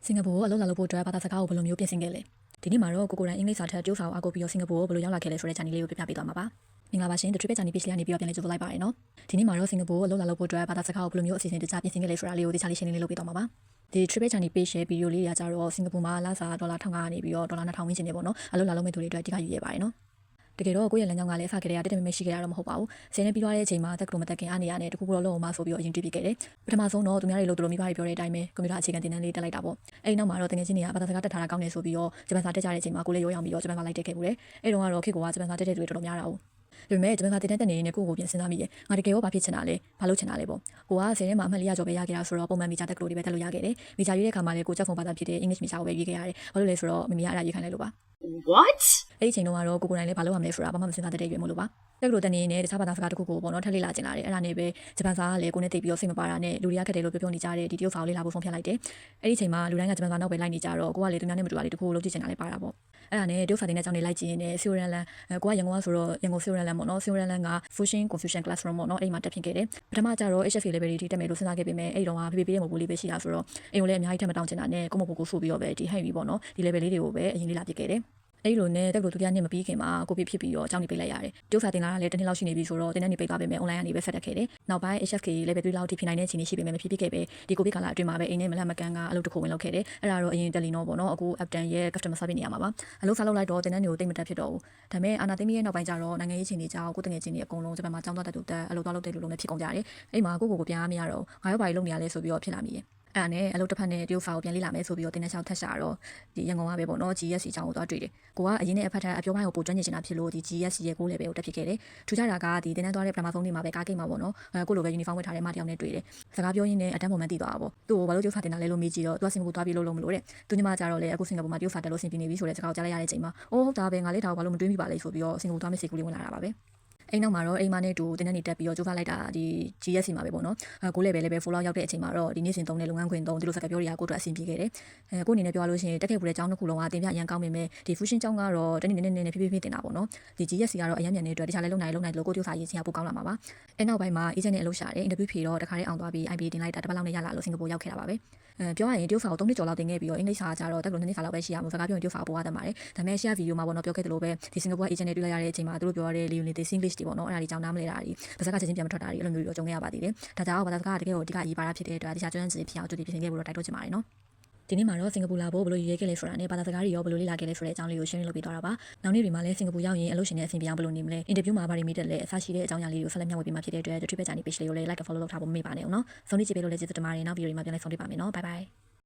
စင်ကာပူကိုအလုပ်လာလုပ်ဖို့အတွက်ဘာသာစကားကိုဘယ်လိုမျိုးပြင်ဆင်ခဲ့လဲဒီနေ့မှာတော့ကိုတိုင်းအင်္ဂလိပ်စာထက်ကျိုးစာကိုအားကိုးပြီးတော့စင်ကာပူကိုဘယ်လိုရောက်လာခဲ့လဲဆိုတဲ့ channel လေးကိုပြပြပေးသွားမှာပါမင်္ဂလာပါရှင် The Trip Channel page လေးကနေပြီးတော့ပြန်လည်ကြိုဆိုလိုက်ပါရနော်ဒီနေ့မှာတော့စင်ကာပူကိုအလုပ်လာလုပ်ဖို့အတွက်ဘာသာစကားကိုဘယ်လိုမျိုးအစီအစဉ်တခြားပြင်ဆင်ခဲ့လဲဆိုတာလေးကိုတခြားလေးရှင်းလင်းလေးလုပ်ပေးသွားမှာပါဒီ Trip Channel page ရဲ့ဗီဒီယိုလေးတွေကကြတော့စင်ကာပူမှာလာစာ$1500ကနေပြီးတော့$2000ဝန်းကျင်နေပေါ့နော်အလုပ်လာလုပ်မဲ့သူတွေအတွက်အဓိကယူရပါတယ်နော်တကယ်တော့ကိုယ့်ရဲ့လမ်းကြောင်းကလည်းအစကတည်းကတက်တက်မဲမဲရှိခဲ့ရတော့မဟုတ်ပါဘူး။ဆယ်နှစ်ပြီးသွားတဲ့အချိန်မှာတက်ကလို့မတက်ကင်အားနေရတဲ့တခုခုတော့လုံးအောင်မဆိုပြီးတော့အရင်တွေ့ပြခဲ့တယ်။ပထမဆုံးတော့သူများတွေလို့သူတို့မိဘတွေပြောတဲ့အတိုင်းပဲကွန်ပျူတာအခြေခံသင်တန်းလေးတက်လိုက်တာပေါ့။အဲဒီနောက်မှာတော့တကယ်ချင်းတွေကဘာသာစကားတက်ထားတာကောင်းနေဆိုပြီးတော့ဂျပန်စာတက်ကြတဲ့အချိန်မှာကိုလည်းရောရောက်ပြီးတော့ဂျပန်စာလိုက်တက်ခဲ့ဘူးလေ။အဲဒီတော့ကတော့ခေတ်ကဂျပန်စာတက်တဲ့တွေတော်တော်များတာ哦။ဒါပေမဲ့ဂျပန်စာတင်တဲ့နေနဲ့ကိုကိုပြန်စဉ်းစားမိတယ်။ငါတကယ်ရောဘာဖြစ်ချင်တာလဲ။ဘာလုပ်ချင်တာလဲပေါ့။ကိုကဆယ်ထဲမှာအမှတ်400ကျော်ပဲရခဲ့တာဆိုတော့ပုံမှန်မီဂျာတက်ကလို့တွေပဲတက်လို့ရခဲ့တယ်။မီဂျာရွေးတဲ့ခါမှာလည်းကိုချက်ဖုန်းဘာသာဖြစ်တဲ့အင်္ဂလိပ်မီဂျာကိုပဲရွေးခဲ့ရတယ်။ဘာလို့လဲဆိုတော့မမီကအရာရွေးခိုင်းလိုက်လို့ပါ။ What? အဲ့ဒီချိန်တုန်းကတော့ကိုနိုင်လည်းဘာလုပ်ရမလဲဆိုတာဘာမှမစဉ်းစားတတ်တဲ့ရွယ်မို့လို့ပါတက်လို့တနေနဲ့တခြားဘာသာစကားတစ်ခုကိုပေါ့နော်ထပ်လေ့လာကျင်လာတယ်အဲ့ဒါနဲ့ပဲဂျပန်စာကလည်းကိုနဲ့တိတ်ပြီးတော့စိတ်မပါတာနဲ့လူတွေကခက်တယ်လို့ပြောနေကြတဲ့ဒီတရုတ်စာကိုလေ့လာဖို့ဖုန်းဖြတ်လိုက်တယ်အဲ့ဒီချိန်မှာလူတိုင်းကဂျပန်စာနောက်ပဲလိုက်နေကြတော့ကိုကလေသူများနဲ့မတူတာလေးတစ်ခုကိုလုပ်ကြည့်ချင်တာလေးပါတာပေါ့အဲ့ဒါနဲ့တရုတ်စာတင်တဲ့အကြောင်းတွေလိုက်ကြည့်နေဆီယိုရန်လန်ကိုကရန်ကုန်ကဆိုတော့ရန်ကုန်ဆီယိုရန်လန်ပေါ့နော်ဆီယိုရန်လန်က Fusion Confucian Classroom ပေါ့နော်အဲ့ဒီမှာတက်ဖြစ်ခဲ့တယ်ပထမကျတော့ HFA level တွေတက်မယ်လို့စဉ်းစားခဲ့ပေမဲ့အဲ့ဒီတော့က PPP ရဲ့မဟုတ်ဘူးလေးပဲရှိတာဆိုတော့အိမ်ကိုလည်းအများကြီးထပ်မတောင်းချင်တာနဲ့ကိုမကိုဆိုပြီးတော့ပဲဒီဟိုက်ပြီးပေါ့နော်ဒီ level လေးတွေကိုပဲအရင်လေ့လာပြခဲ့တယ်အဲ့လိုနဲ့တက်လို့ဒုတိယနှစ်မပြီးခင်မှာကိုပြဖြစ်ပြီးတော့အကြောင်းနေပေးလိုက်ရတယ်။တရုတ်စာတင်လာတာလည်းတစ်နှစ်လောက်ရှိနေပြီဆိုတော့တင်တဲ့နေပေးသွားပေမဲ့ online ကနေပဲဆက်တက်ခဲ့တယ်။နောက်ပိုင်း HFK level 3လောက်ထိဖြစ်နိုင်တဲ့အခြေအနေရှိပေမဲ့မဖြစ်ဖြစ်ခဲ့ပဲဒီကိုဗစ်ကာလအတွင်းမှာပဲအိမ်နဲ့မလက်မကန်ကအလုပ်တစ်ခုဝင်လုပ်ခဲ့တယ်။အဲ့ဒါတော့အရင်တယ်လီနော်ပေါ့နော်အခု Upton ရဲ့ customer service နေရာမှာပါ။အလုပ်စားလုပ်လိုက်တော့တင်တဲ့နေကိုတိတ်မတက်ဖြစ်တော့ဘူး။ဒါပေမဲ့အာနာသိမီရဲ့နောက်ပိုင်းကျတော့နိုင်ငံရေးအခြေအနေကြောင့်ကိုတငယ်ချင်းတွေအကုန်လုံးဂျပန်မှာကျောင်းသွားတက်တူတက်အလုပ်သွားလုပ်တဲ့လူလုံးနဲ့ဖြစ်ကုန်ကြတယ်။အဲ့မှာကိုပြန်မရတော့ငါရောဘာလုပ်နေရလဲဆိုပြီးတော့ဖြစ်လာမိရဲ့။အဲ့ဒါနဲ့အလုပ်တစ်ဖက်နဲ့တရုတ်စာကိုပြန်လေ့လာမယ်ဆိုပြီးတော့တင်တဲ့ချောက်ထက်ရှာတော့ဒီရန်ကုန်ကပဲပေါ့နော် GSC အကြောင်းကိုသွားတွေ့တယ်။ကိုကအရင်နဲ့အဖက်ထက်အပြောပိုင်းကိုပိုကျွမ်းကျင်နေတာဖြစ်လို့ဒီ GSC ရဲ့ကို level ကိုတက်ဖြစ်ခဲ့တယ်။ထူးခြားတာကဒီတင်တဲ့သွားတဲ့ပထမဆုံးနေ့မှာပဲကားကိတ်မှာပေါ့နော်။ကိုလိုပဲ uniform ဝတ်ထားတဲ့မတယောက်နဲ့တွေ့တယ်။စကားပြောရင်းနဲ့အတန်းပုံမှန်တည်သွားတာပေါ့။သူ့ကိုဘာလို့တရုတ်စာတင်တာလဲလို့မေးကြည့်တော့သူကစင်ကာပူသွားပြီးလို့မလို့တဲ့။သူညီမကြတော့လေအခုစင်ကာပူမှာတရုတ်စာတက်လို့ဆင်ပြေနေပြီဆိုတဲ့စကားကိုကြားလိုက်ရတဲ့အချိန်မှာအိုးဟုတ်တာပဲငါလေးထားဘာလို့မတွေးမိပါလဲဆိုပြီးတော့စင်ကာပူသွားမယ့်စိတ်ကူးလေးဝင်လာတာပါပဲ။အိမ်နောက်မှာတော့အိမ်မနဲ့တူတင်းနဲ့နေတက်ပြီးတော့ကြိုးစားလိုက်တာဒီ GSC မှာပဲပေါ့နော်ကိုလည်းပဲ follow ရောက်တဲ့အချိန်မှာတော့ဒီနေ့စဉ်သုံးတဲ့လုပ်ငန်းခွင်သုံးဒီလိုစကားပြောတွေကကိုတို့အဆင်ပြေခဲ့တယ်ကိုအနေနဲ့ပြောရလို့ရှိရင်တက်ခဲ့ပူတဲ့အကြောင်းတစ်ခုလုံးကတင်ပြအရန်ကောင်းပေမဲ့ဒီ fusion ကျောင်းကတော့တနေ့နဲ့ဖြည်းဖြည်းတင်တာပေါ့နော်ဒီ GSC ကတော့အရန်မြန်နေတဲ့အတွက်တခြားလည်းလုံနိုင်လို့ကိုတို့စာရေးချင်ရပိုကောင်းလာမှာပါအဲ့နောက်ပိုင်းမှာ agent နဲ့အလုပ်ရှာတယ် interview ဖြေတော့တခါလေးအောင်သွားပြီး IB တင်လိုက်တာတစ်ပတ်လောက်နဲ့ရလာလို့စင်ကာပူရောက်ခဲ့တာပါပဲပြောရရင်တရုတ်စာကို3နှစ်ကျော်လောက်တင်ခဲ့ပြီးတော့အင်္ဂလိပ်စာကကြတော့တက်လို့2နှစ်စာလောက်ပဲရှိရမှာစကားပြောရင်တရုတ်စာကိုပိုရတတ်ပါတယ်ဒါပေမဲ့ share video မှာပေါ့နော်ပြောခဲ့တယ်လို့ပဲဒီစင်ကာပူ agent နဲ့တွေ့လိုက်ရတဲ့အချိန်မှာသူတို့ပြောရတဲ့ Leonid English တွေပေါ့နော်အဲ့ဒါတွေကြောင်းနားမလဲတာတွေပါစကားချက်ချင်းပြန်မထွက်တာတွေအဲ့လိုမျိုးတွေကြုံခဲ့ရပါသေးတယ်ဒါကြောင့်ဘာသာစကားကတကယ်ကိုအဓိကအရေးပါတာဖြစ်တဲ့အတွက်တခြားကျွမ်းကျင်ဖြစ်အောင်ကြိုတင်ပြင်ဆင်ခဲ့ဖို့တော့တိုက်တွန်းချင်ပါတယ်နော်ဒီနေ့မှာတော့စင်ကာပူလာဖို့ဘယ်လိုရည်ရွယ်ခဲ့လဲဆိုတာနဲ့ဘာသာစကားတွေရောဘယ်လိုလေ့လာခဲ့လဲဆိုတဲ့အကြောင်းလေးကိုရှင်းပြလုပ်ပေးသွားတာပါ။နောက်နေ့တွေမှာလည်းစင်ကာပူရောက်ရင်အလုပ်ရှင်နဲ့အဆင်ပြေအောင်ဘယ်လိုနေမလဲ။အင်တာဗျူးမှာဘာတွေမိတက်လဲအစရှိတဲ့အကြောင်းအရာလေးတွေကိုဆက်လက်မျှဝေပေးမှာဖြစ်တဲ့အတွက် The Trip Channel page လေးကိုလည်း like and follow လုပ်ထားဖို့မမေ့ပါနဲ့ဦးနော်။ဆုံးဖြတ်ကြည့်ပေးလို့လည်းကျေးဇူးတင်ပါတယ်။နောက်ဗီဒီယိုတွေမှာပြန်လည်ဆုံတွေ့ပါမယ်နော်။ Bye bye